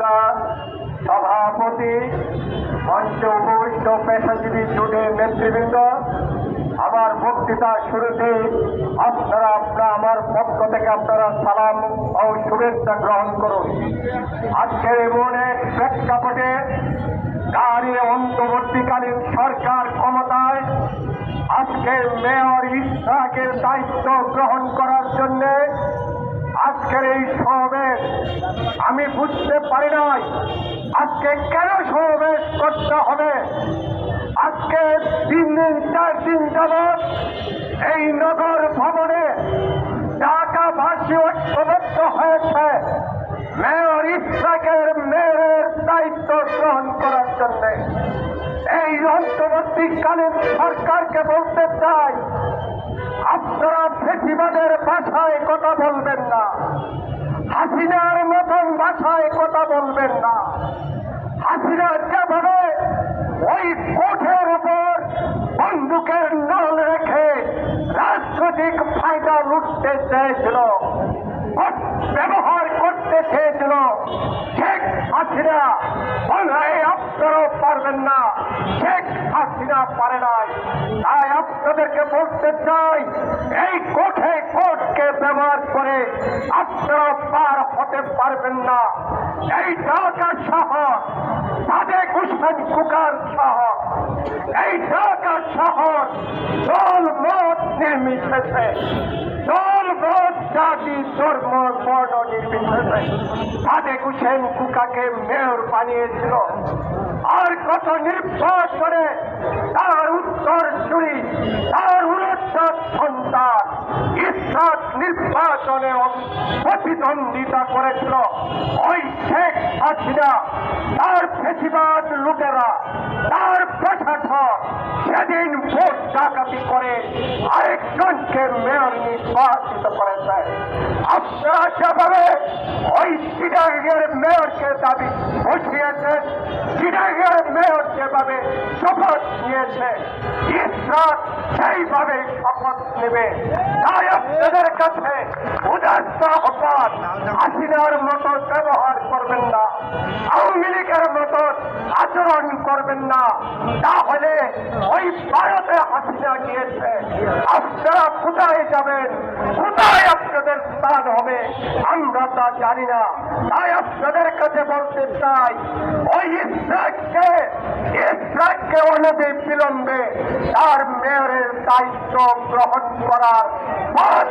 উপদেষ্টা, সভাপতি, মঞ্চে উপবিষ্ট পেশাজীবী জোটের নেতৃবৃন্দ, আমার বক্তৃতা শুরুতে আপনারা আমার পক্ষ থেকে আপনারা সালাম ও শুভেচ্ছা গ্রহণ করুন। আজকের এমন এক প্রেক্ষাপটে দাঁড়িয়ে অন্তর্বর্তীকালীন সরকার ক্ষমতায় আজকে মেয়র ইসহাকের দায়িত্ব গ্রহণ করার জন্য আজকের এই সমাবেশ আমি বুঝতে পারি নাই আজকে কেন সমাবেশ করতে হবে। আজকে 4 দিন যাবৎ এই নগর ভবনে ঢাকাবাসী ঐক্যবদ্ধ হয়েছে মেয়র ইসহাকের মেয়রের দায়িত্ব গ্রহণ করার জন্য। এই অন্তর্বর্তীকালীন সরকারকে বলতে চাই, আপনারা ফেসিবাদের ভাষায় কথা বলবেন না, হাসিনার মতন ভাষায় কথা বলবেন না। হাসিনা যেভাবে ওই কোঠের উপর বন্দুকের নল রেখে রাজনৈতিক ফায়দা লুটতে চেয়েছিল, ব্যবহার করতে চেয়েছিল, শেখ হাসিনা বলে আপনারাও পারবেন না, শেখ হাসিনা পারে নাই। তাই আপনাদেরকে বলতে চাই, এই কোর্টকে ব্যবহার করে আপনারা পার হতে পারবেন না। এই ঢাকা শহর সাদেক হোসেন কুকার শহর, এই ঢাকা শহর দল মত নির্বিশেষে, দল মত জাতি ধর্ম বর্ণ নির্বিশেষে সাদেক হোসেন কুকাকে মেয়র বানিয়েছিল। আর কত নির্বাচনে তার উত্তর চুরি, তার উন্নত সন্তান ইসহাক নির্বাচনে প্রতিদ্বন্দ্বিতা করেছিল। ওই শেখ হাসিনা, তার ফেসিবাদ লুটেরা, তার প্রশাসন সেদিন ভোট ডাকাতি করে আরেকজনকে মেয়র নির্বাচিত করেছে। আপনারা যেভাবে ওই চিটাগের মেয়রকে দাবি বসিয়েছেন, চিটাগের মেয়র যেভাবে শপথ নিয়েছে, ইসহাক সেইভাবে শপথ নেবে। তাই আপনাদের কাছে উদাত্ত আহ্বান, হাসিনার মতো ব্যবহার করবেন না, আওয়ামী লীগের মতো আচরণ করবেন না। তাহলে ওই ভারতে হাসিনা গিয়েছে, আপনারা কোথায় যাবেন, কোথায় আপনাদের স্থান হবে আমরা তা জানি না। তাই আপনাদের কাছে বলতে চাই, ওই ইসহাককে অনতি বিলম্বে তার মেয়রের দায়িত্ব গ্রহণ করার পথ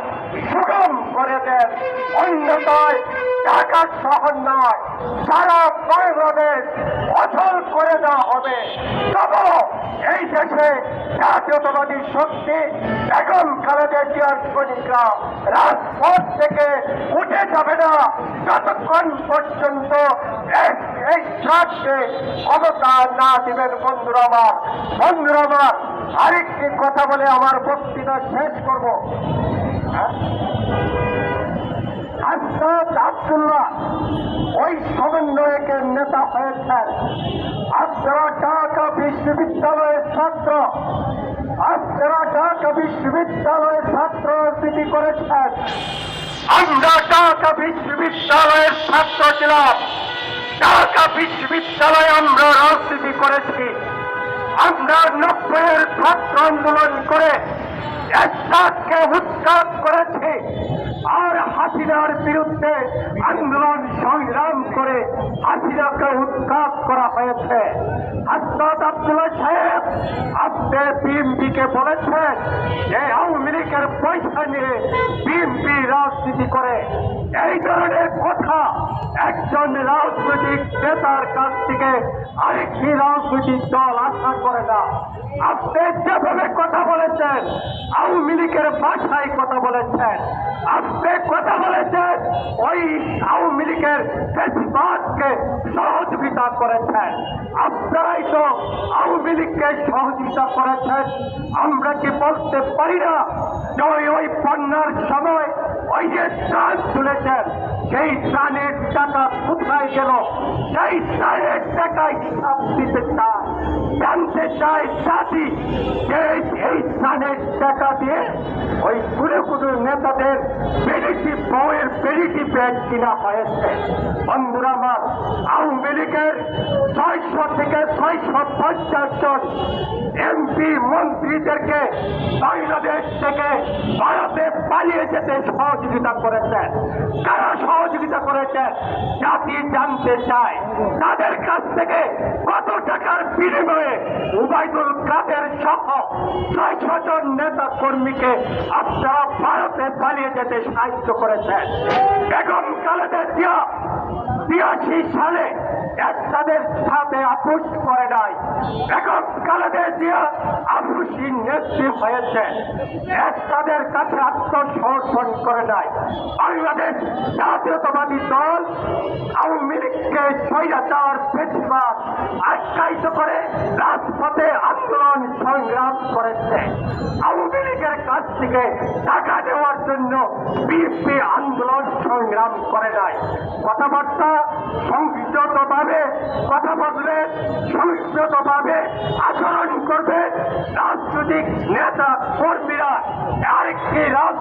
সুগম করে দেন। অন্যথায় ঢাকা শহর নয়, সারা বাংলাদেশ অচল করে দেওয়া হবে। তবু এই দেশে জাতীয়তাবাদী শক্তি বেগম খালেদা জিয়ার সৈনিকরা রাজপথ থেকে উঠে যাবে না যতক্ষণ পর্যন্ত এই ট্রাককে ক্ষমতা না দিবেন। বন্ধুরা আমার আরেকটি কথা বলে আমার বক্তৃতা শেষ করব। আব্দুল্লাহ ওই সমন্বয়কের নেতা হয়েছেন। আপনারা ঢাকা বিশ্ববিদ্যালয়ের ছাত্র, আপনারা ঢাকা বিশ্ববিদ্যালয়ের ছাত্র রাজনীতি করেছেন। আমরা ঢাকা বিশ্ববিদ্যালয়ের ছাত্র ছিলাম, ঢাকা বিশ্ববিদ্যালয়ে আমরা রাজনীতি করেছি। আমরা 90-এর ছাত্র আন্দোলন করে এরশাদকে উৎখাত করেছি। আর হাসিনার বিরুদ্ধে আন্দোলন সংগ্রাম করে হাসিনাকে উৎখাত করা হয়েছে। আসাদ আব্দুল্লাহ সাহেব, আপনি বিএনপিকে বলেছেন যে আওয়ামী লীগের পয়সা নিয়ে বিএনপি রাজনীতি করে। এই ধরনের কথা একজন রাজনৈতিক নেতার কাছ থেকে আরেকটি রাজনৈতিক দল আশা করে না। আপনি যেভাবে কথা বলেছেন, আওয়ামী লীগের ভাষায় কথা বলেছেন, আপনি কথা বলেছেন ওই আওয়ামী লীগের ফেসিবাদকে সহযোগিতা করেছেন। আপনারাই তো আওয়ামী লীগকে সহযোগিতা করেছেন। আমরা কি বলতে পারি না যে ওই বন্যার সময় ওই যে ত্রাণ তুলেছেন, সেই ত্রাণের টাকা কোথায় গেল? সেই ত্রাণের টাকায় হিসাব দিতে চায়, জানতে চায় জাতি যে এই ত্রাণের টাকা দিয়ে ওই কোনো নেতাদের বেরিটি বউয়ের বেরিটি ব্যাগ কিনা হয়েছে। বন্ধুরা আমার, 650 জন এমপি মন্ত্রীদেরকে বাংলাদেশ থেকে ভারতে পালিয়ে যেতে সহযোগিতা করেছেন। কারা সহযোগিতা করেছেন জাতি জানতে চায়। তাদের কাছ থেকে কত টাকার বিনিময়ে উবাইদুল কাদের সহ 600 জন নেতা কর্মীকে আপনারা ভারতে পালিয়ে যেতে সাহায্য করেছেন। বেগম খালেদা জিয়া 82 সালে এরশাদের সাথে আপোষ করে নাই। বেগম খালেদা জিয়া আপোষী নেত্রী হয়েছে, এরশাদের কাছে আত্মসমর্পণ করে নাই। বাংলাদেশ জাতীয়তাবাদী দল আওয়ামী লীগকে স্বৈরাচার ফ্যাসিবাদ আখ্যায়িত করে রাজপথে আন্দোলন সংগ্রাম করেছে। আওয়ামী লীগের কাছ থেকে টাকা দেওয়ার জন্য বিএনপি আন্দোলন সংগ্রাম করে নাই। কথাবার্তা সংযতভাবে কথা বলবে, সংযতভাবে আচরণ করবে রাজনৈতিক নেতা কর্মীরা। আরেকটি রাজনৈতিক